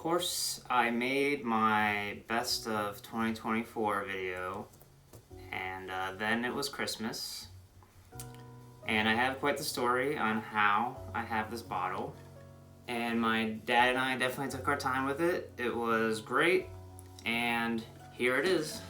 course, I made my best of 2024 video, and then it was Christmas. And I have quite the story on how I have this bottle. And my dad and I definitely took our time with it. It was great, and here it is.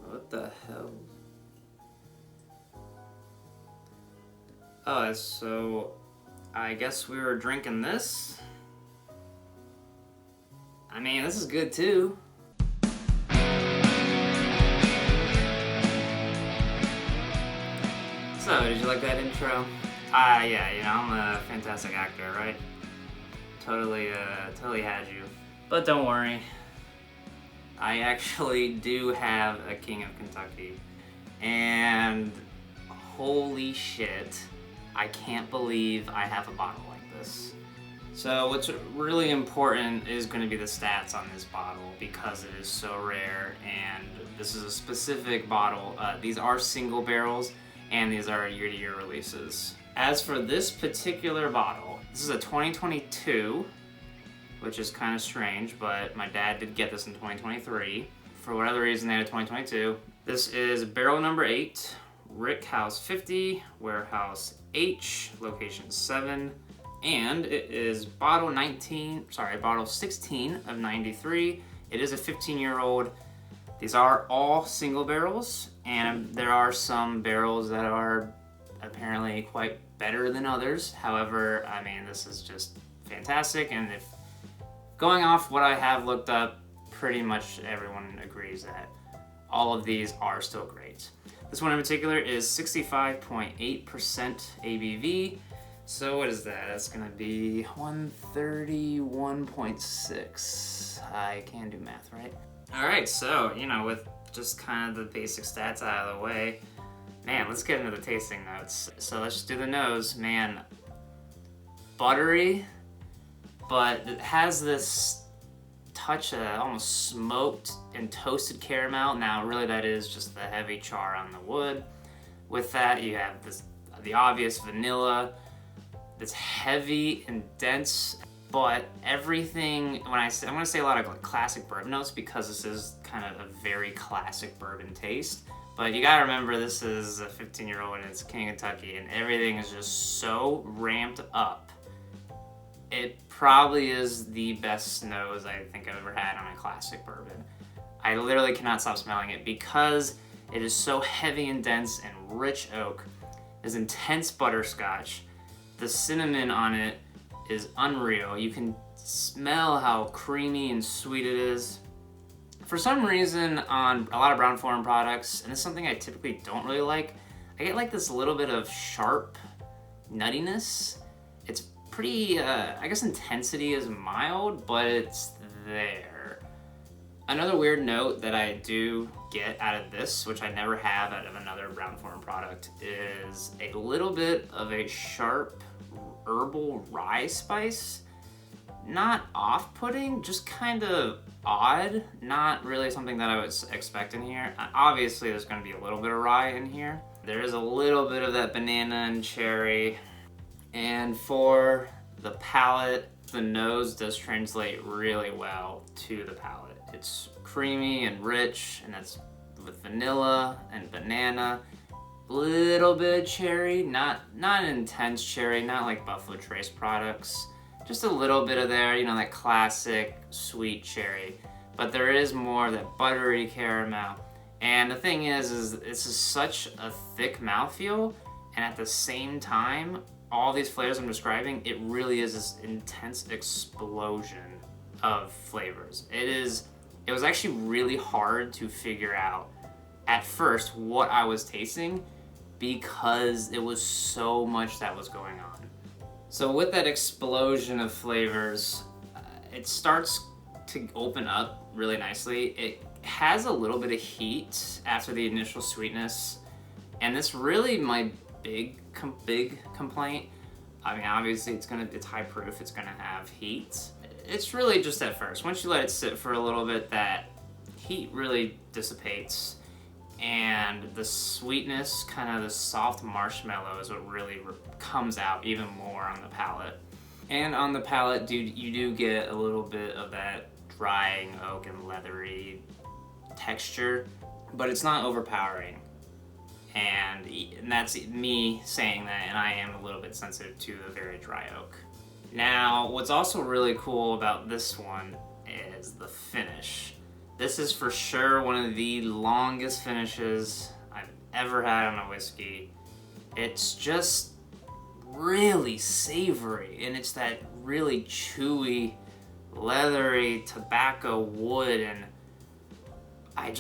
What the hell? Oh, so I guess we were drinking this. I mean, this is good too. So, did you like that intro? Yeah, I'm a fantastic actor, right? Totally had you. But don't worry, I actually do have a King of Kentucky, and holy shit, I can't believe I have a bottle like this. So what's really important is going to be the stats on this bottle because it is so rare, and this is a specific bottle. These are single barrels, and these are year-to-year releases. As for this particular bottle, this is a 2022, which is kind of strange, but my dad did get this in 2023. For whatever reason, they had a 2022. This is barrel number 8, Rick House 50, Warehouse H, location 7, and it is bottle 16 of 93. It is a 15-year-old. These are all single barrels, and there are some barrels that are apparently quite better than others. However, I mean, this is just fantastic, and if going off what I have looked up, pretty much everyone agrees that all of these are still great. This one in particular is 65.8% ABV. So what is that? That's gonna be 131.6. I can do math, right? All right, so, with just kind of the basic stats out of the way, man, let's get into the tasting notes. So let's just do the nose. Man, buttery, but it has this touch of almost smoked and toasted caramel. Now, really, that is just the heavy char on the wood. With that, you have the obvious vanilla. That's heavy and dense, but everything, I'm gonna say a lot of like classic bourbon notes because this is kind of a very classic bourbon taste. But you gotta remember, this is a 15-year-old and it's King of Kentucky, and everything is just so ramped up. It probably is the best nose I think I've ever had on a classic bourbon. I literally cannot stop smelling it because it is so heavy and dense and rich oak. There's intense butterscotch. The cinnamon on it is unreal. You can smell how creamy and sweet it is. For some reason, on a lot of Brown-Forman products, and this is something I typically don't really like, I get like this little bit of sharp nuttiness. It's pretty, I guess intensity is mild, but it's there. Another weird note that I do get out of this, which I never have out of another Brown-Forman product, is a little bit of a sharp herbal rye spice. Not off-putting, just kind of odd. Not really something that I would expect in here. Obviously, there's going to be a little bit of rye in here. There is a little bit of that banana and cherry. And for the palate, the nose does translate really well to the palate. It's creamy and rich, and that's with vanilla and banana. Little bit of cherry, not an intense cherry, not like Buffalo Trace products. Just a little bit of there, that classic sweet cherry. But there is more of that buttery caramel. And the thing is this is such a thick mouthfeel, and at the same time, all these flavors I'm describing, it really is this intense explosion of flavors. It was actually really hard to figure out at first what I was tasting because it was so much that was going on. So with that explosion of flavors, it starts to open up really nicely. It has a little bit of heat after the initial sweetness, and this really my big complaint. I mean, obviously it's high proof, it's gonna have heat. It's really just at first. Once you let it sit for a little bit, that heat really dissipates, and the sweetness, kind of the soft marshmallow, is what really comes out even more on the palate. And on the palate, you do get a little bit of that drying oak and leathery texture, but it's not overpowering. And that's me saying that, and I am a little bit sensitive to the very dry oak. Now, what's also really cool about this one is the finish. This is for sure one of the longest finishes I've ever had on a whiskey. It's just really savory, and it's that really chewy, leathery tobacco wood, and I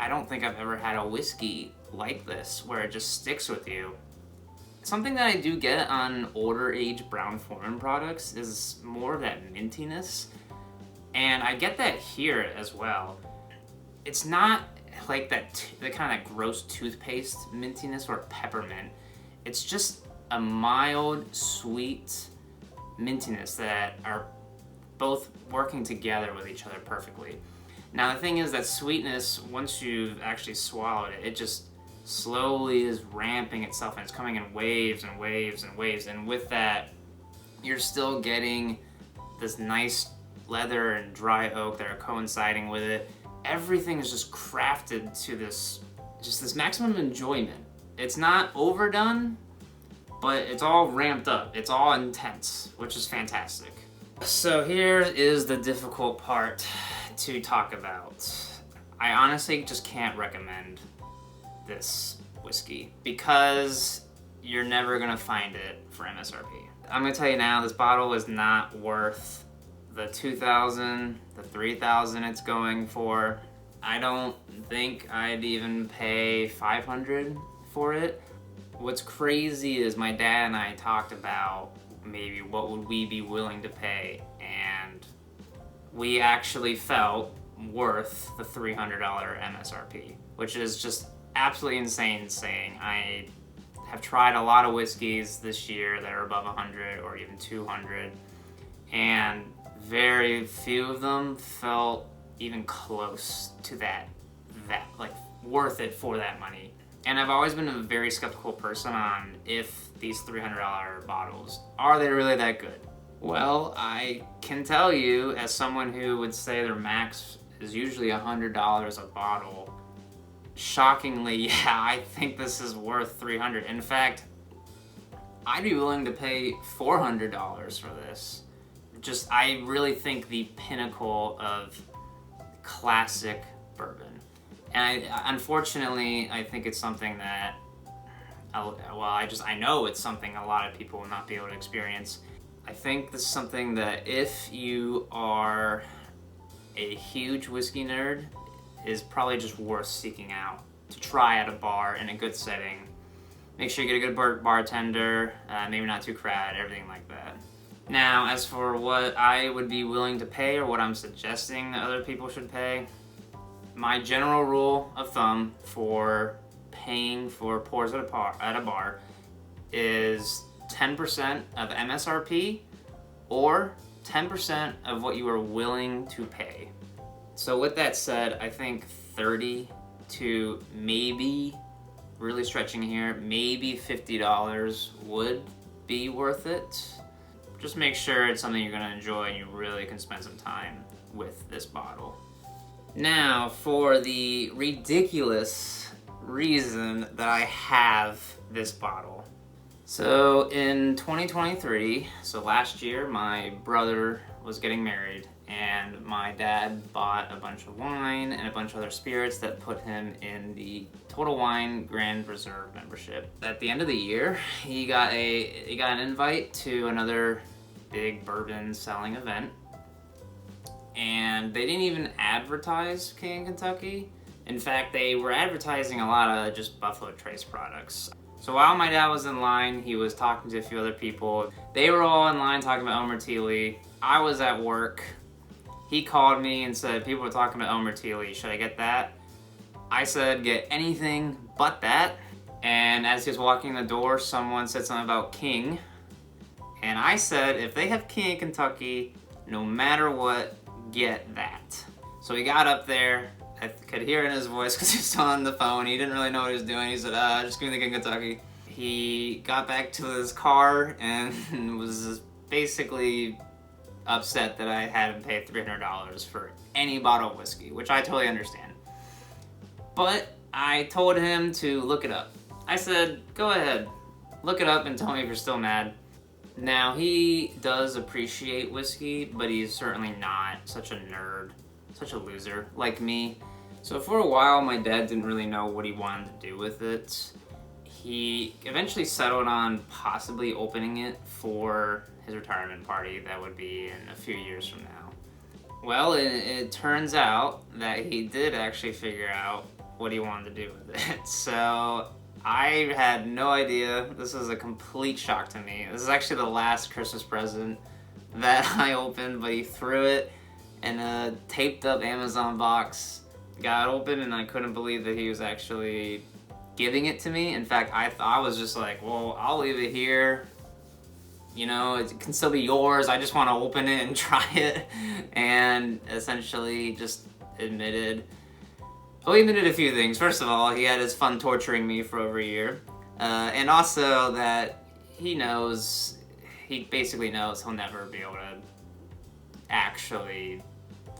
don't think I've ever had a whiskey like this where it just sticks with you. Something that I do get on older age Brown-Forman products is more of that mintiness, and I get that here as well. It's not like the kind of gross toothpaste mintiness or peppermint. It's just a mild, sweet mintiness that are both working together with each other perfectly. Now the thing is that sweetness, once you've actually swallowed it, it just slowly is ramping itself, and it's coming in waves and waves and waves, and with that you're still getting this nice leather and dry oak that are coinciding with it. Everything is just crafted to this maximum enjoyment. It's not overdone, but it's all ramped up. It's all intense, which is fantastic. So here is the difficult part to talk about. I honestly just can't recommend this whiskey because you're never gonna find it for MSRP. I'm gonna tell you now, this bottle is not worth the $2,000, the $3,000 it's going for. I don't think I'd even pay $500 for it. What's crazy is my dad and I talked about maybe what would we be willing to pay, and we actually felt worth the $300 MSRP, which is just absolutely insane saying. I have tried a lot of whiskeys this year that are above 100 or even 200, and very few of them felt even close to that like worth it for that money. And I've always been a very skeptical person on if these $300 bottles, are they really that good? Well, I can tell you, as someone who would say their max is usually $100 a bottle, shockingly, yeah, I think this is worth $300. In fact, I'd be willing to pay $400 for this. I really think the pinnacle of classic bourbon. And unfortunately, I think it's something that, I know it's something a lot of people will not be able to experience. I think this is something that if you are a huge whiskey nerd, is probably just worth seeking out to try at a bar in a good setting. Make sure you get a good bartender, maybe not too crowded, everything like that. Now, as for what I would be willing to pay or what I'm suggesting that other people should pay, my general rule of thumb for paying for pours at a bar is 10% of MSRP or 10% of what you are willing to pay. So with that said, I think 30 to maybe, really stretching here, maybe $50 would be worth it. Just make sure it's something you're gonna enjoy and you really can spend some time with this bottle. Now, for the ridiculous reason that I have this bottle. So in 2023, so last year, my brother was getting married, and my dad bought a bunch of wine and a bunch of other spirits that put him in the Total Wine Grand Reserve membership. At the end of the year, he got an invite to another big bourbon selling event, and they didn't even advertise King of Kentucky. In fact, they were advertising a lot of just Buffalo Trace products. So while my dad was in line, he was talking to a few other people. They were all in line talking about Omertili. I was at work. He called me and said, people were talking about Omertili. Should I get that? I said, get anything but that. And as he was walking in the door, someone said something about King. And I said, if they have King of Kentucky, no matter what, get that. So he got up there. I could hear it in his voice because he was still on the phone. He didn't really know what he was doing. He said, just give me the King of Kentucky. He got back to his car and was just basically upset that I had him pay $300 for any bottle of whiskey, which I totally understand. But I told him to look it up. I said, go ahead, look it up and tell me if you're still mad. Now, he does appreciate whiskey, but he's certainly not such a nerd, such a loser like me. So for a while, my dad didn't really know what he wanted to do with it. He eventually settled on possibly opening it for his retirement party that would be in a few years from now. Well, it turns out that he did actually figure out what he wanted to do with it. So I had no idea. This was a complete shock to me. This is actually the last Christmas present that I opened, but he threw it in a taped up Amazon box. Got open and I couldn't believe that he was actually giving it to me. In fact, I was just like, well, I'll leave it here. You know, it can still be yours. I just want to open it and try it. And essentially just admitted, well, he admitted a few things. First of all, he had his fun torturing me for over a year. And also that he basically knows he'll never be able to actually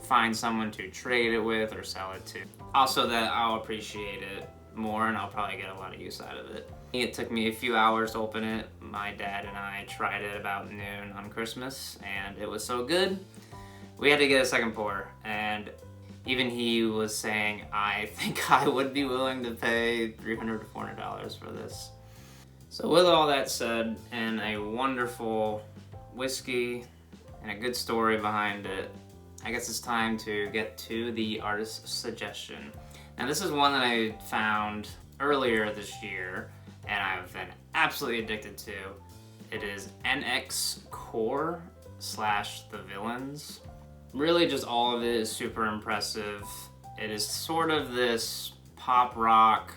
find someone to trade it with or sell it to. Also that I'll appreciate it more and I'll probably get a lot of use out of it. It took me a few hours to open it. My dad and I tried it about noon on Christmas and it was so good. We had to get a second pour, and even he was saying, I think I would be willing to pay $300 to $400 for this. So with all that said, and a wonderful whiskey and a good story behind it, I guess it's time to get to the artist's suggestion. Now this is one that I found earlier this year and I've been absolutely addicted to. It is NX Core / The Villains. Really just all of it is super impressive. It is sort of this pop rock,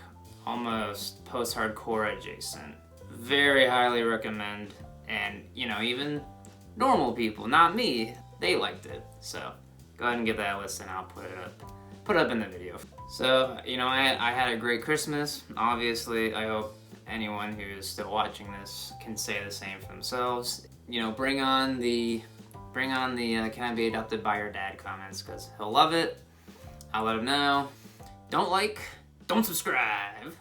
almost post-hardcore adjacent. Very highly recommend, and you know, even normal people, not me, they liked it. So go ahead and give that a listen. I'll put it up in the video. So, you know, I had a great Christmas. Obviously, I hope anyone who is still watching this can say the same for themselves. You know, bring on the can I be adopted by your dad comments, because he'll love it. I'll let him know. Don't subscribe.